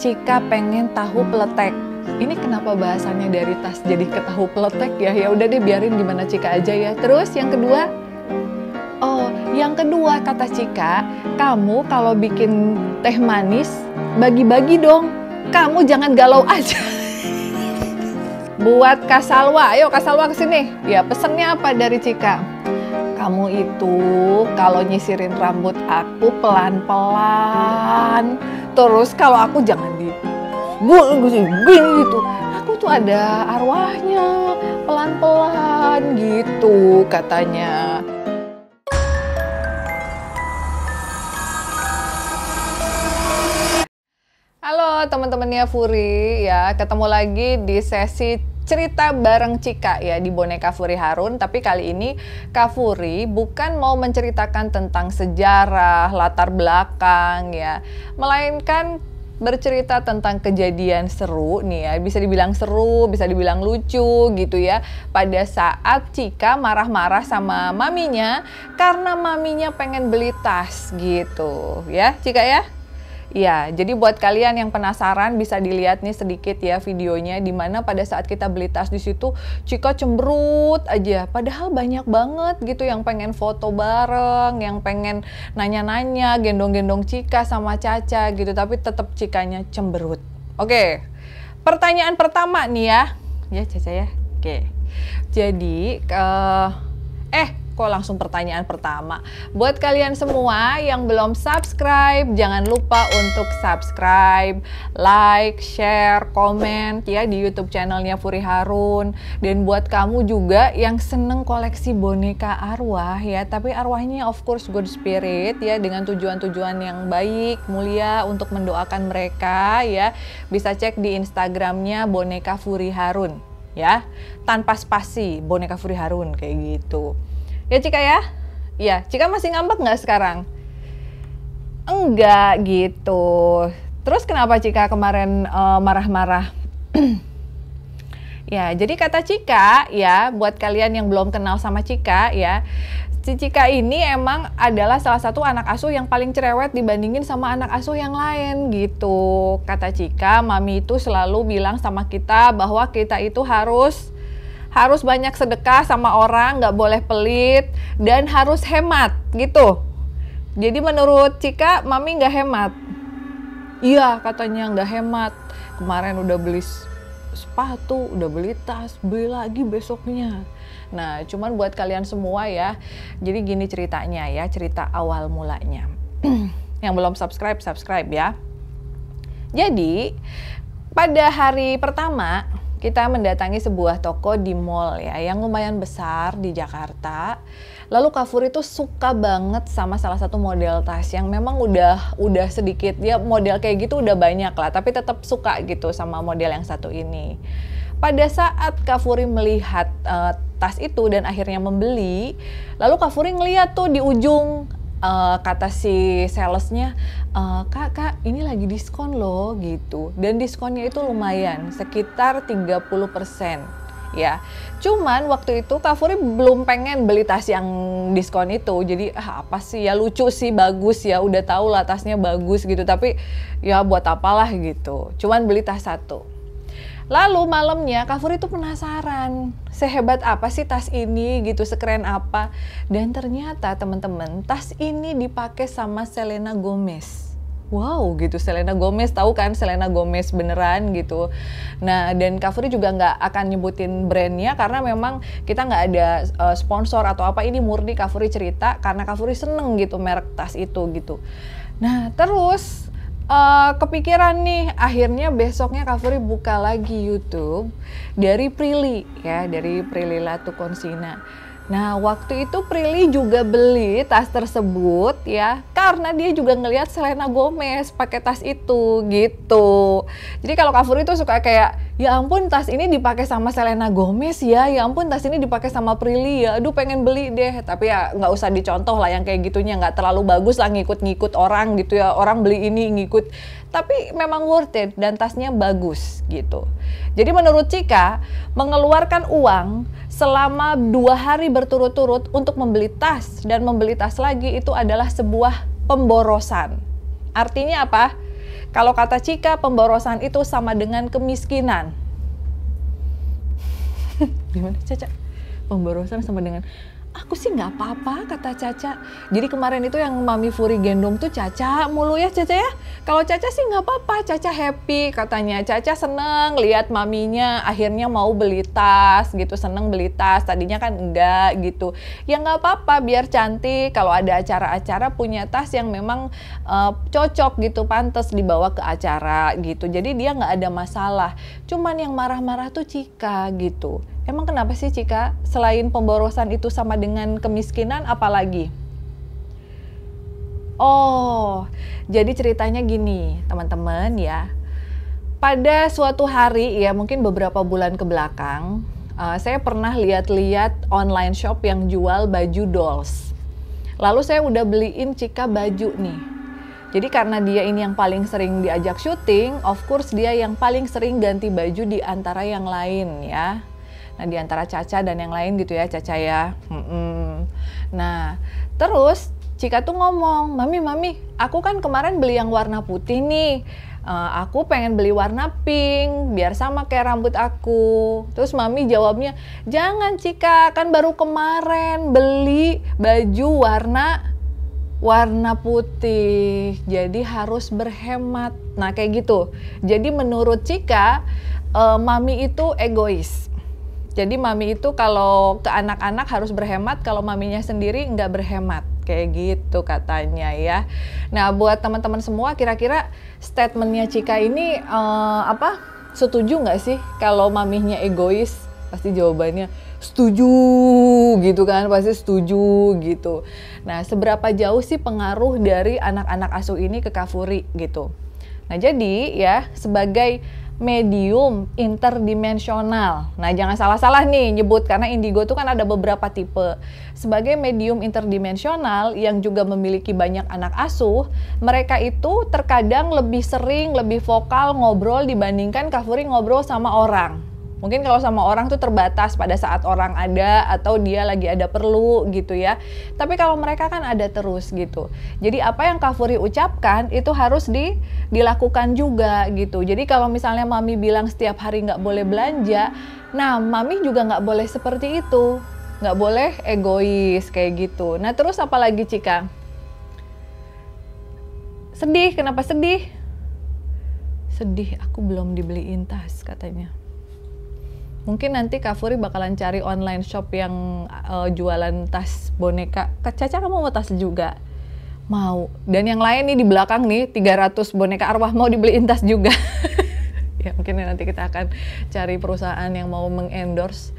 Cika pengen tahu peletek. Ini kenapa bahasannya dari tas jadi ke tahu peletek ya? Ya udah deh, biarin gimana Cika aja ya. Terus yang kedua, yang kedua kata Cika, kamu kalau bikin teh manis bagi-bagi dong. Kamu jangan galau aja. Buat Kak Salwa, ayo Kak Salwa kesini. Ya pesennya apa dari Cika? Kamu itu kalau nyisirin rambut aku pelan-pelan. Terus kalau aku jangan gini gitu. Aku tuh ada arwahnya, pelan-pelan gitu katanya. Halo teman-temannya Furi ya, ketemu lagi di sesi cerita bareng Cika ya di Boneka Furi Harun. Tapi kali ini Kak Furi bukan mau menceritakan tentang sejarah, latar belakang ya, melainkan bercerita tentang kejadian seru nih ya, bisa dibilang seru, bisa dibilang lucu gitu ya, pada saat Cika marah-marah sama maminya karena maminya pengen beli tas gitu ya Cika ya. Ya, jadi buat kalian yang penasaran bisa dilihat nih sedikit ya videonya, dimana pada saat kita beli tas di situ Cika cemberut aja, padahal banyak banget gitu yang pengen foto bareng, yang pengen nanya-nanya, gendong-gendong Cika sama Caca gitu, tapi tetap Cikanya cemberut. Oke, pertanyaan pertama nih ya Caca ya. Oke, jadi kok langsung pertanyaan pertama. Buat kalian semua yang belum subscribe, jangan lupa untuk subscribe, like, share, komen ya di YouTube channelnya Furi Harun. Dan buat kamu juga yang seneng koleksi boneka arwah ya, tapi arwahnya of course good spirit ya, dengan tujuan-tujuan yang baik, mulia untuk mendoakan mereka ya, bisa cek di Instagramnya Boneka Furi Harun ya, tanpa spasi, Boneka Furi Harun kayak gitu. Ya Cika ya? Ya, Cika masih ngambek nggak sekarang? Enggak gitu. Terus kenapa Cika kemarin marah-marah? Ya, jadi kata Cika ya, buat kalian yang belum kenal sama Cika ya, si Cika ini emang adalah salah satu anak asuh yang paling cerewet dibandingin sama anak asuh yang lain gitu. Kata Cika, mami itu selalu bilang sama kita bahwa kita itu harus banyak sedekah sama orang, nggak boleh pelit, dan harus hemat gitu. Jadi menurut Cika, mami nggak hemat. Iya katanya nggak hemat. Kemarin udah beli sepatu, udah beli tas, beli lagi besoknya. Nah cuman buat kalian semua ya, jadi gini ceritanya ya, cerita awal mulanya. Yang belum subscribe ya. Jadi pada hari pertama kita mendatangi sebuah toko di mall ya, yang lumayan besar di Jakarta. Lalu Kak Furi tuh suka banget sama salah satu model tas yang memang udah sedikit, ya model kayak gitu udah banyak lah, tapi tetap suka gitu sama model yang satu ini. Pada saat Kak Furi melihat tas itu dan akhirnya membeli, lalu Kak Furi ngeliat tuh di ujung, kata si salesnya, kak ini lagi diskon loh gitu, dan diskonnya itu lumayan sekitar 30% ya. Cuman waktu itu Kak Furi belum pengen beli tas yang diskon itu, jadi apa sih ya, lucu sih, bagus ya, udah tahu lah tasnya bagus gitu, tapi ya buat apalah gitu, cuman beli tas satu. Lalu malamnya Kak Furi tuh penasaran, sehebat apa sih tas ini gitu, sekeren apa. Dan ternyata teman-teman, tas ini dipakai sama Selena Gomez. Wow gitu, Selena Gomez, tahu kan Selena Gomez beneran gitu. Nah dan Kak Furi juga nggak akan nyebutin brandnya karena memang kita nggak ada sponsor atau apa, ini murni Kak Furi cerita karena Kak Furi seneng gitu merek tas itu gitu. Nah terus kepikiran nih, akhirnya besoknya Kak Furi buka lagi YouTube dari Prilly ya, dari Prilly Latukonsina. Nah waktu itu Prilly juga beli tas tersebut ya, karena dia juga ngelihat Selena Gomez pakai tas itu gitu. Jadi kalau Kak Furi tuh suka kayak, ya ampun tas ini dipakai sama Selena Gomez ya ampun tas ini dipakai sama Prilly ya, aduh pengen beli deh. Tapi ya nggak usah dicontoh lah yang kayak gitunya, nggak terlalu bagus lah ngikut-ngikut orang gitu ya, orang beli ini ngikut. Tapi memang worth it dan tasnya bagus gitu. Jadi menurut Cika, mengeluarkan uang selama 2 hari berturut-turut untuk membeli tas dan membeli tas lagi itu adalah sebuah pemborosan. Artinya apa? Kalau kata Cika, pemborosan itu sama dengan kemiskinan. Gimana Caca? Pemborosan sama dengan... Aku sih nggak apa-apa, kata Caca. Jadi kemarin itu yang Mami Furi gendong tuh Caca mulu ya Caca ya. Kalau Caca sih nggak apa-apa, Caca happy katanya. Caca seneng lihat maminya akhirnya mau beli tas gitu, seneng beli tas. Tadinya kan enggak gitu. Ya nggak apa-apa, biar cantik. Kalau ada acara-acara punya tas yang memang cocok gitu, pantas dibawa ke acara gitu. Jadi dia nggak ada masalah. Cuman yang marah-marah tuh Cika gitu. Emang kenapa sih Cika? Selain pemborosan itu sama dengan kemiskinan, apalagi? Oh, jadi ceritanya gini, teman-teman ya. Pada suatu hari ya, mungkin beberapa bulan ke belakang, saya pernah lihat-lihat online shop yang jual baju dolls. Lalu saya udah beliin Cika baju nih. Jadi karena dia ini yang paling sering diajak syuting, of course dia yang paling sering ganti baju di antara yang lain ya. Nah, di antara Caca dan yang lain gitu ya, Caca ya. Nah, terus Cika tuh ngomong, Mami, aku kan kemarin beli yang warna putih nih. Aku pengen beli warna pink, biar sama kayak rambut aku. Terus Mami jawabnya, jangan Cika, kan baru kemarin beli baju warna putih. Jadi harus berhemat. Nah, kayak gitu. Jadi menurut Cika, Mami itu egois. Jadi Mami itu kalau ke anak-anak harus berhemat, kalau Maminya sendiri nggak berhemat. Kayak gitu katanya ya. Nah buat teman-teman semua, kira-kira statementnya Cika ini setuju nggak sih kalau Maminya egois? Pasti jawabannya setuju gitu kan, pasti setuju gitu. Nah seberapa jauh sih pengaruh dari anak-anak asuh ini ke Kak Furi gitu. Nah jadi ya sebagai medium interdimensional. Nah, jangan salah-salah nih nyebut karena indigo itu kan ada beberapa tipe. Sebagai medium interdimensional yang juga memiliki banyak anak asuh, mereka itu terkadang lebih sering, lebih vokal ngobrol dibandingkan Kak Furi ngobrol sama orang. Mungkin kalau sama orang tuh terbatas pada saat orang ada atau dia lagi ada perlu gitu ya. Tapi kalau mereka kan ada terus gitu. Jadi apa yang Kak Furi ucapkan itu harus dilakukan juga gitu. Jadi kalau misalnya Mami bilang setiap hari nggak boleh belanja, nah Mami juga nggak boleh seperti itu. Nggak boleh egois kayak gitu. Nah terus apa lagi Cika? Sedih, kenapa sedih? Sedih, aku belum dibeliin tas katanya. Mungkin nanti Kak Furi bakalan cari online shop yang jualan tas boneka. Kak Caca kamu mau tas juga? Mau. Dan yang lain nih di belakang nih 300 boneka arwah mau dibeliin tas juga. Ya mungkin nanti kita akan cari perusahaan yang mau mengendorse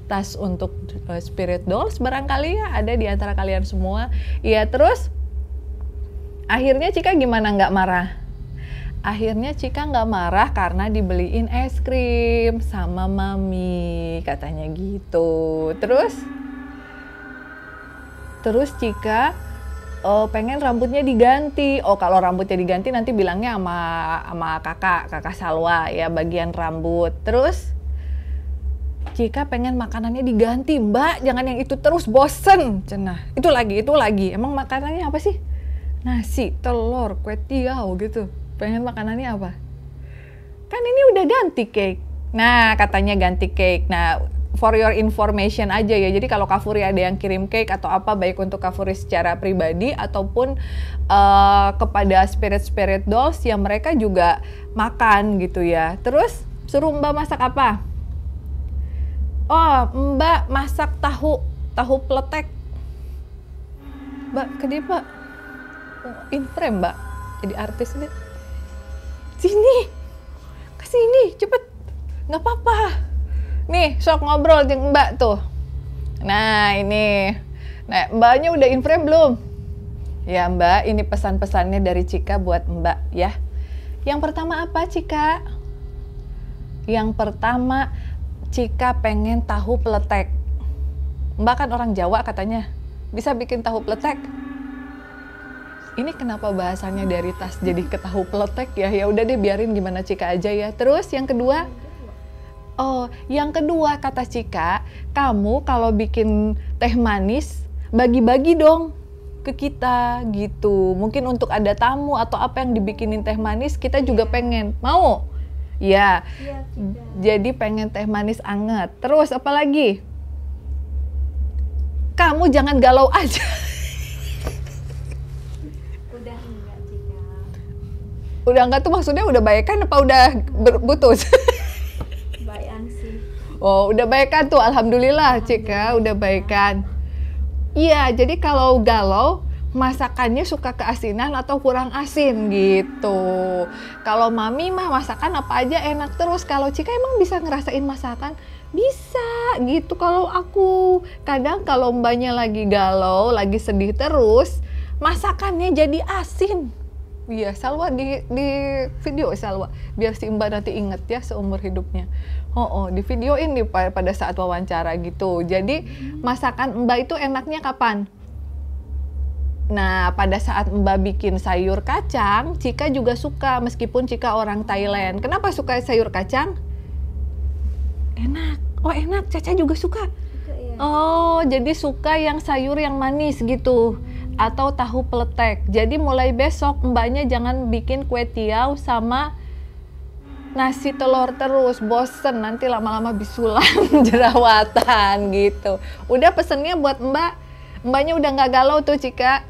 tas untuk Spirit Dolls barangkali ya ada di antara kalian semua. Iya terus akhirnya Cika gimana nggak marah? Akhirnya Cika nggak marah karena dibeliin es krim sama Mami, katanya gitu. Terus Cika pengen rambutnya diganti. Oh kalau rambutnya diganti nanti bilangnya sama kakak Salwa ya bagian rambut. Terus Cika pengen makanannya diganti, Mbak jangan yang itu terus, bosen. Cenah, itu lagi. Emang makanannya apa sih? Nasi, telur, kue tiaw gitu. Pengen makanannya apa? Kan ini udah ganti cake. Nah, katanya ganti cake. Nah, for your information aja ya. Jadi kalau Kak Furi ada yang kirim cake atau apa, baik untuk Kak Furi secara pribadi ataupun kepada Spirit Dolls yang mereka juga makan gitu ya. Terus suruh Mbak masak apa? Oh, Mbak masak tahu peletek. Mbak, kenapa? In frame Mbak. Jadi artis nih. Sini, kesini, cepet, nggak apa-apa. Nih, sok ngobrol dengan Mbak tuh. Nah ini, nah Mbaknya udah in frame belum? Ya Mbak, ini pesan-pesannya dari Cika buat Mbak ya. Yang pertama apa Cika? Yang pertama Cika pengen tahu peletek. Mbak kan orang Jawa katanya, bisa bikin tahu peletek. Ini kenapa bahasanya dari tas jadi ke tahu peletek ya? Ya udah deh biarin gimana Cika aja ya. Terus yang kedua? Oh, yang kedua kata Cika, kamu kalau bikin teh manis bagi-bagi dong. ke kita gitu. Mungkin untuk ada tamu atau apa yang dibikinin teh manis, kita juga pengen. Mau? Ya. Jadi pengen teh manis anget. Terus apa lagi? Kamu jangan galau aja. Udah enggak, Cika. Udah enggak tuh maksudnya udah baikan apa udah putus? Baikan sih. Oh, udah baikan tuh, alhamdulillah Cika, udah baikan. Iya, jadi kalau galau, masakannya suka keasinan atau kurang asin gitu. Kalau mami mah masakan apa aja enak terus. Kalau Cika emang bisa ngerasain masakan? Bisa gitu. Kalau aku kadang kalau mbaknya lagi galau, lagi sedih terus, masakannya jadi asin. Iya, Salwa di video Salwa, biar si Mbak nanti inget ya seumur hidupnya. Di videoin nih pada saat wawancara gitu. Jadi masakan Mbak itu enaknya kapan? Nah, pada saat Mbak bikin sayur kacang, Cika juga suka meskipun Cika orang Thailand. Kenapa suka sayur kacang? Enak. Oh, enak. Caca juga suka. Ya. Oh, jadi suka yang sayur yang manis gitu. Atau tahu peletek. Jadi mulai besok mbaknya jangan bikin kue tiaw sama nasi telur terus, bosen nanti lama-lama bisulan jerawatan gitu. Udah pesennya buat mbaknya udah nggak galau tuh Cika.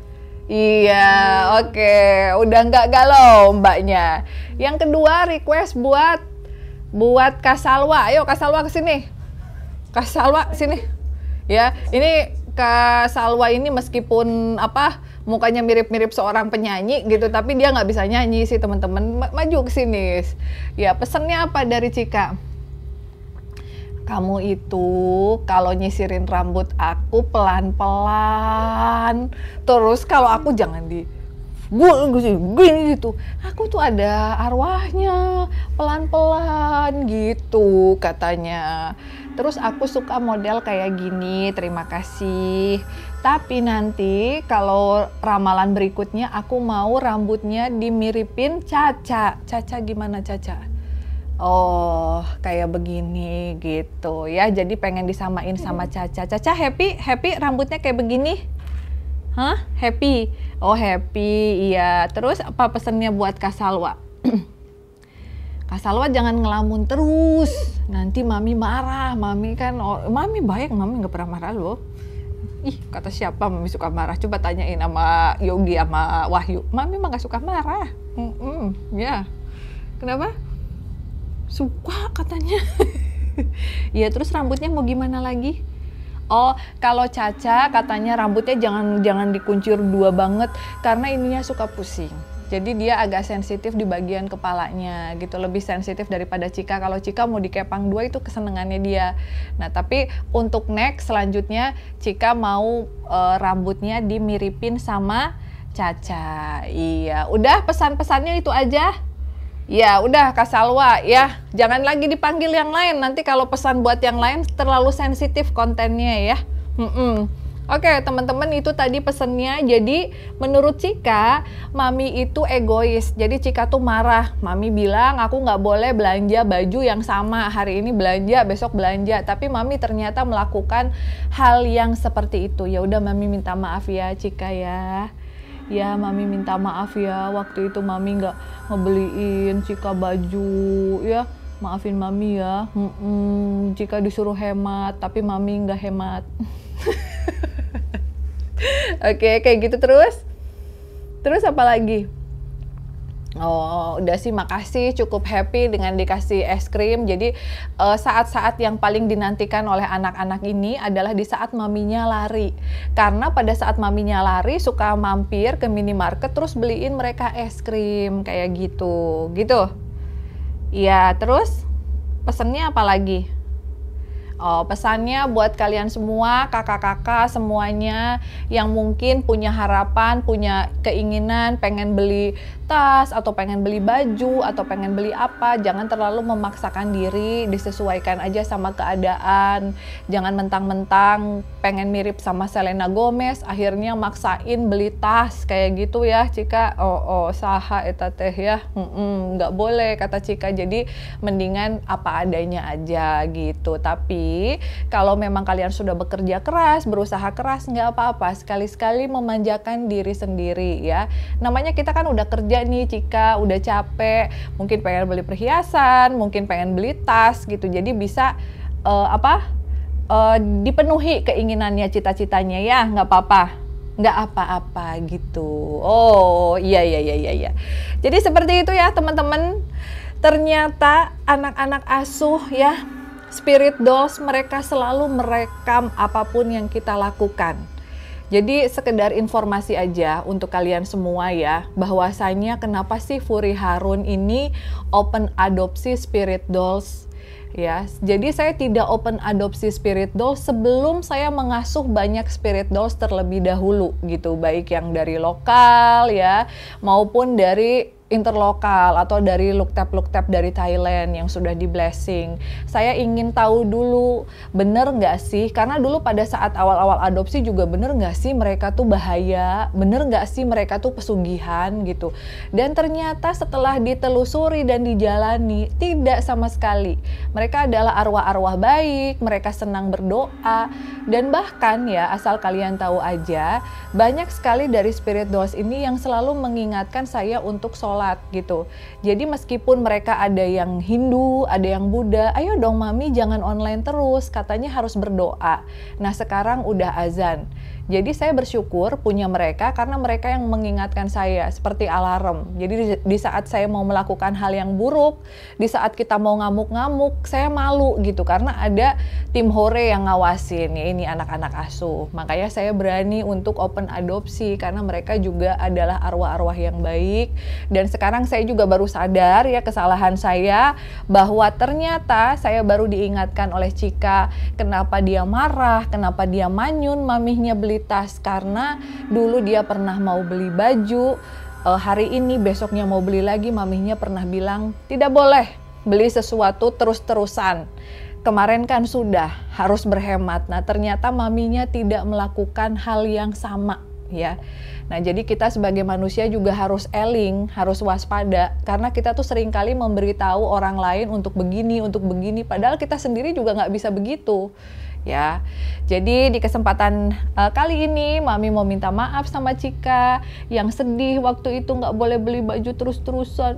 Iya, oke. Udah nggak galau mbaknya. Yang kedua request buat Kak Salwa. Ayo Kak Salwa kesini. Kak Salwa sini. Ya, ini Kak Salwa ini meskipun mukanya mirip-mirip seorang penyanyi gitu, tapi dia nggak bisa nyanyi sih teman-teman. Maju ke sini. Ya, pesennya apa dari Cika? Kamu itu kalau nyisirin rambut aku pelan-pelan. Terus kalau aku jangan gini gitu. Aku tuh ada arwahnya, pelan-pelan gitu katanya. Terus aku suka model kayak gini, terima kasih. Tapi nanti kalau ramalan berikutnya aku mau rambutnya dimiripin Caca. Caca gimana Caca? Oh, kayak begini gitu ya. Jadi pengen disamain sama Caca. Caca happy rambutnya kayak begini? Hah? Happy? Oh, happy, iya. Terus apa pesennya buat Kak Salwa? Kak Salwa jangan ngelamun terus. Nanti mami marah. Mami kan, mami baik, mami nggak pernah marah loh. Ih, kata siapa mami suka marah? Coba tanyain sama Yogi sama Wahyu. Mami mah nggak suka marah. Ya. Kenapa? Suka katanya. Ya, terus rambutnya mau gimana lagi? Oh, kalau Caca katanya rambutnya jangan dikuncir dua banget karena ininya suka pusing. Jadi dia agak sensitif di bagian kepalanya gitu, lebih sensitif daripada Cika. Kalau Cika mau dikepang dua itu kesenangannya dia. Nah, tapi untuk next selanjutnya Cika mau rambutnya dimiripin sama Caca. Iya, udah pesan-pesannya itu aja. Ya udah Kak Salwa ya, jangan lagi dipanggil yang lain, nanti kalau pesan buat yang lain terlalu sensitif kontennya ya. Oke teman-teman, itu tadi pesennya. Jadi menurut Cika, mami itu egois. Jadi Cika tuh marah, mami bilang aku nggak boleh belanja baju yang sama, hari ini belanja, besok belanja. Tapi mami ternyata melakukan hal yang seperti itu. Ya udah mami minta maaf ya Cika ya. Ya, mami minta maaf ya, waktu itu mami nggak ngebeliin Cika baju, ya. Maafin mami ya. Cika disuruh hemat, tapi mami nggak hemat. Oke, kayak gitu terus. Terus apa lagi? Oh, udah sih, makasih, cukup happy dengan dikasih es krim. Jadi saat-saat yang paling dinantikan oleh anak-anak ini adalah di saat maminya lari. Karena pada saat maminya lari suka mampir ke minimarket terus beliin mereka es krim kayak gitu. Gitu. Iya, terus pesennya apa lagi? Oh, pesannya buat kalian semua, kakak-kakak semuanya yang mungkin punya harapan, punya keinginan pengen beli tas atau pengen beli baju atau pengen beli apa, jangan terlalu memaksakan diri, disesuaikan aja sama keadaan. Jangan mentang-mentang pengen mirip sama Selena Gomez akhirnya maksain beli tas kayak gitu ya Cika. Saha eta teh ya. Nggak boleh kata Cika. Jadi mendingan apa adanya aja gitu. Tapi Tapi kalau memang kalian sudah bekerja keras, berusaha keras, nggak apa-apa. Sekali-sekali memanjakan diri sendiri ya. Namanya kita kan udah kerja nih Cika, udah capek, mungkin pengen beli perhiasan, mungkin pengen beli tas gitu. Jadi bisa dipenuhi keinginannya, cita-citanya ya, nggak apa-apa. Nggak apa-apa gitu. Oh iya. Jadi seperti itu ya teman-teman. Ternyata anak-anak asuh ya, spirit dolls, mereka selalu merekam apapun yang kita lakukan. Jadi sekedar informasi aja untuk kalian semua ya, bahwasanya kenapa sih Furi Harun ini open adopsi spirit dolls. Ya, jadi saya tidak open adopsi spirit dolls sebelum saya mengasuh banyak spirit dolls terlebih dahulu gitu, baik yang dari lokal ya maupun dari interlokal atau dari look-tap dari Thailand yang sudah di blessing. Saya ingin tahu dulu bener nggak sih, karena dulu pada saat awal-awal adopsi juga bener nggak sih mereka tuh bahaya, bener nggak sih mereka tuh pesugihan gitu. Dan ternyata setelah ditelusuri dan dijalani, tidak sama sekali. Mereka adalah arwah-arwah baik, mereka senang berdoa, dan bahkan ya asal kalian tahu aja, banyak sekali dari spirit dolls ini yang selalu mengingatkan saya untuk sholat gitu. Jadi meskipun mereka ada yang Hindu, ada yang Buddha, ayo dong mami jangan online terus, katanya harus berdoa. Nah sekarang udah azan. Jadi saya bersyukur punya mereka karena mereka yang mengingatkan saya seperti alarm. Jadi di saat saya mau melakukan hal yang buruk, di saat kita mau ngamuk-ngamuk, saya malu gitu karena ada tim hore yang ngawasin, ya ini anak-anak asuh. Makanya saya berani untuk open adopsi karena mereka juga adalah arwah-arwah yang baik. Dan sekarang saya juga baru sadar ya kesalahan saya bahwa ternyata saya baru diingatkan oleh Cika kenapa dia marah, kenapa dia manyun mamihnya beli tas, karena dulu dia pernah mau beli baju, hari ini besoknya mau beli lagi, mamihnya pernah bilang tidak boleh beli sesuatu terus-terusan. Kemarin kan sudah harus berhemat. Nah ternyata maminya tidak melakukan hal yang sama ya. Nah jadi kita sebagai manusia juga harus eling, harus waspada karena kita tuh seringkali memberitahu orang lain untuk begini, padahal kita sendiri juga nggak bisa begitu ya. Jadi di kesempatan kali ini mami mau minta maaf sama Cika yang sedih waktu itu nggak boleh beli baju terus-terusan,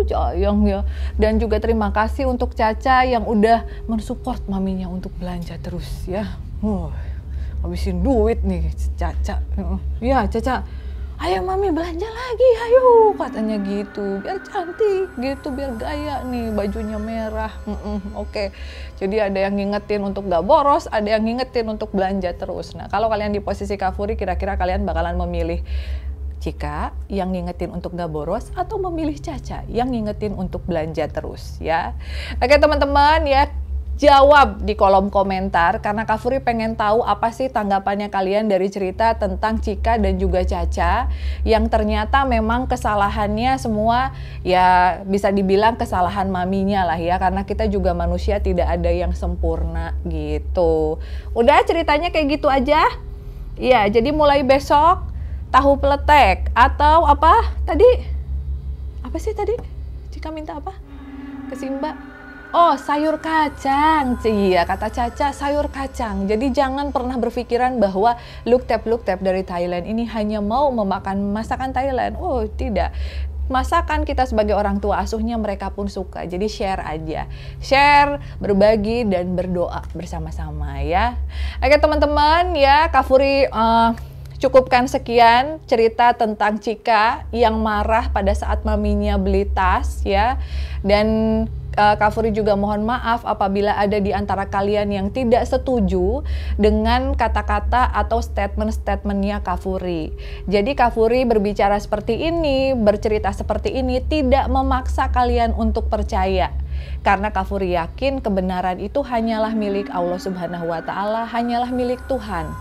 sayang ya. Dan juga terima kasih untuk Caca yang udah mensupport maminya untuk belanja terus ya. Habisin duit nih Caca. Ya Caca, ayo mami belanja lagi, ayo katanya gitu, biar cantik gitu, biar gaya nih bajunya merah. Oke. Jadi ada yang ngingetin untuk gak boros, ada yang ngingetin untuk belanja terus. Nah kalau kalian di posisi Kak Furi, kira-kira kalian bakalan memilih Cika yang ngingetin untuk gak boros atau memilih Caca yang ngingetin untuk belanja terus ya. Oke teman-teman ya, jawab di kolom komentar karena Kak Furi pengen tahu apa sih tanggapannya kalian dari cerita tentang Cika dan juga Caca yang ternyata memang kesalahannya semua ya bisa dibilang kesalahan maminya lah ya, karena kita juga manusia tidak ada yang sempurna gitu. Udah ceritanya kayak gitu aja ya. Jadi mulai besok tahu peletek atau apa tadi, apa sih tadi Cika minta apa ke Simba? Oh, sayur kacang. Iya, kata Caca sayur kacang. Jadi jangan pernah berpikiran bahwa look tap dari Thailand ini hanya mau memakan masakan Thailand. Oh, tidak. Masakan kita sebagai orang tua asuhnya mereka pun suka. Jadi share aja. Share, berbagi, dan berdoa bersama-sama ya. Oke teman-teman ya, Kak Furi cukupkan sekian cerita tentang Cika yang marah pada saat maminya beli tas ya. Dan Kak Furi juga mohon maaf apabila ada di antara kalian yang tidak setuju dengan kata-kata atau statement-statementnya Kak Furi. Jadi Kak Furi berbicara seperti ini, bercerita seperti ini tidak memaksa kalian untuk percaya. Karena Kak Furi yakin kebenaran itu hanyalah milik Allah Subhanahu wa Ta'ala, hanyalah milik Tuhan.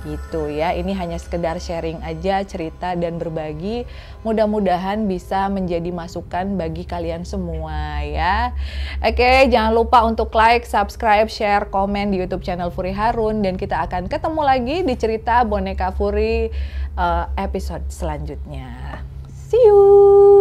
Gitu ya, ini hanya sekedar sharing aja cerita dan berbagi, mudah-mudahan bisa menjadi masukan bagi kalian semua ya. Oke, jangan lupa untuk like, subscribe, share, komen di YouTube channel Furi Harun, dan kita akan ketemu lagi di cerita boneka Furi episode selanjutnya. See you.